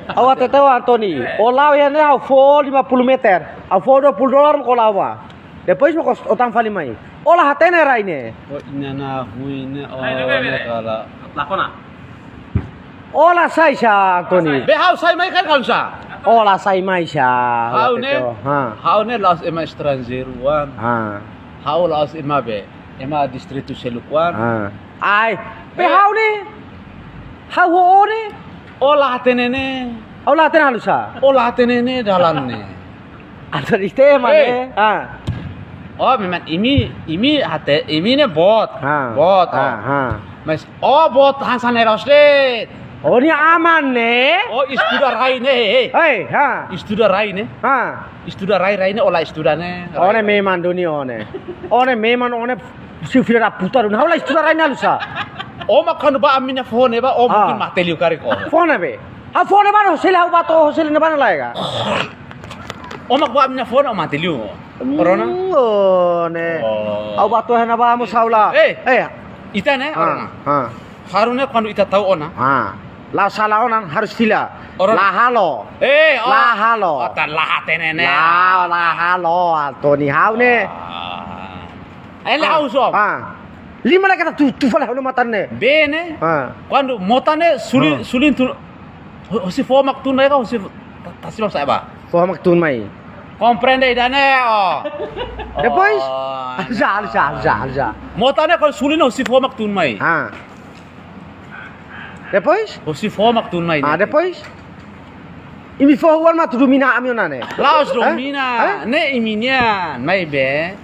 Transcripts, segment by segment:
Awak tahu Anthony, olah yang ni awal 50 meter, awal $20 kau lawa. Depois mau kos otang fali mai. Olah hati ni rai ni. Oh ini na hui ni oh ni kala. Lakona. Olah sai sya Anthony. Be how sai mai kan kau sa? Olah sai mai sya. How ne laos ema estrangeruan. Ha. How laos ema be. Ema distrito Selukuan. Ha. Ai, be how ni? How ho ni? Olah tenene. Olah tena lusa. Olah tenene dalan ni. Ada di tema ni. Ha. Oh memang ini hati ini ne bot. Ha. Bot. Ha. Mas oh bot hansan eroslet. Oh ni aman ni. Oh istuda rai ne. Hei, ha. Istuda rai ne. Ha. Istuda rai ne olah istuda ne. One memang dunia one. One memang one si fira putar. Hau lah istuda rai na lusa. Oh makan ba aminya phone ba oh mungkin mateliu kari ko. Phone be. Ha phone ba no sila hau ba to sila na ba na laega. Oh mak ba aminya phone oh mateliu. Corona. Oh ne. Hau ba to hena ba mo saula. Ita ne. Ha. Harune kanu ita tahu ona. Ha. La sala onan harus sila. La halo. La halo. Ata la tenene. La halo Anthony hau ne. Ele hau so. Ha. Lima lagi kata tu fala hau matan ne. Bene. Ha. Quando motane sulin tu si fomak tu na ka si tasilo sa ba. Fo maktun mai. Comprende idane oh. Depois? Já. Motane kon sulin si fomak tu mai. Ha. Depois? O si fomak tu mai. Ah, depois? Imi forward ma tu domina amiona ne. Laos domina. Ne iminya mai be.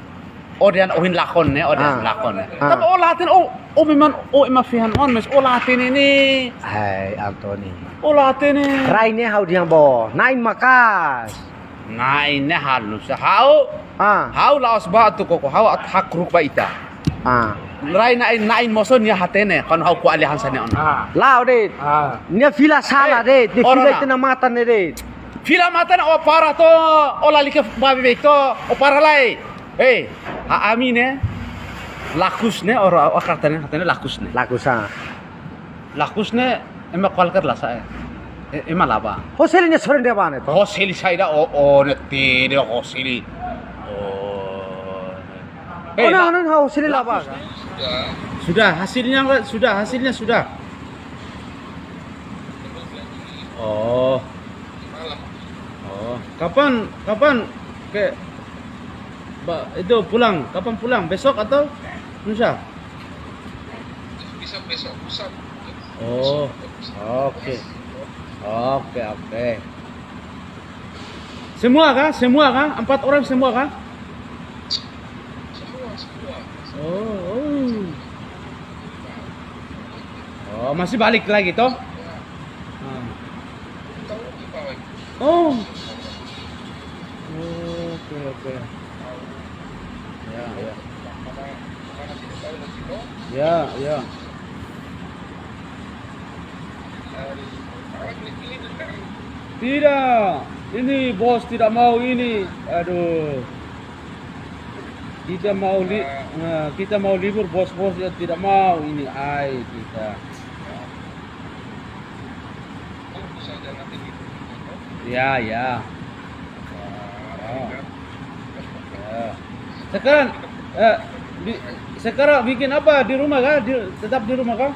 Odian ohin lakon ne, odian lakon. Tapi olatin oh memang oh emafihan on mes olatin ini. Hai Anthony. Olatin ini. Rai ne hau diang bo. Nain makas. Nain ne halus. Hau laos ba tu koko hau at hakruk ba ita. Rai nain moson ya hatene kan hau ku alihan sane on. Lao det. Nia fila sala det. Dia fila itu na mata ne det. Fila mata na o para to olali ke babi to o para lai. Ami ne lakus ne ora katanya lakus ne. Lakus ne ema kualker lah saya. Ema laba. Hoseli ne soren dia bane to. Hoseli saida oh neti de hoseli. Ona hoseli laba. Sudah hasilnya sudah. Oh. Kapan ke itu pulang? Kapan pulang? Besok atau lusa? Bisa besok pusat. Oh, oke. Semua kah? 4 orang semua kah? Semua. Oh, masih balik lagi toh? Tahu di bawah. Oh. Oke. Ya. Tidak, ini bos tidak mau ini. Aduh. Kita mau libur, bos-bos ya tidak mau ini. Kita. Ya. Sekarang bikin apa di rumah kah? Tetap di rumah kah?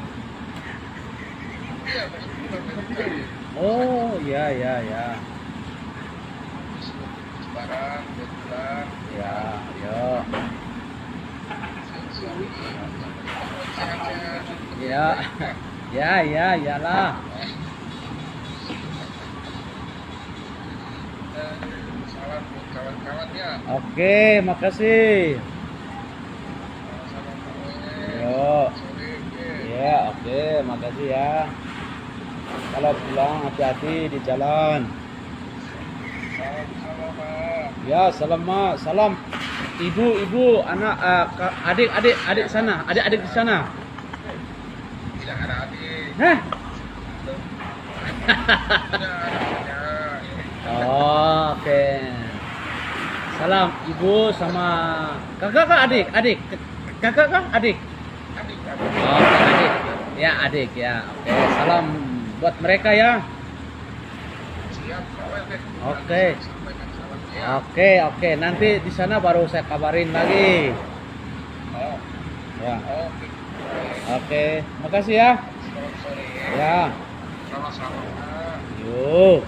Oh, ya. Barang, bulan. Yalah. Salam buat kawan-kawannya. Oke, makasih. Ya, oke, makasih ya. Kalau pulang hati-hati di jalan. Ya, salam ibu, anak, adik sana, adik di sana. Tidak ada adik. Hah? Oke. Salam ibu sama kakak kah adik? Kakak kah adik? Oke, adik. Ya, adik ya. Oke, salam buat mereka ya. Siap, bawel deh. Oke. Nanti saya sampaikan salam ya. Oke. Nanti di sana baru saya kabarin lagi. Oh, Ya. oke. Oke. Makasih ya. Selamat sore ya. Ya. Sama-sama. Yuk.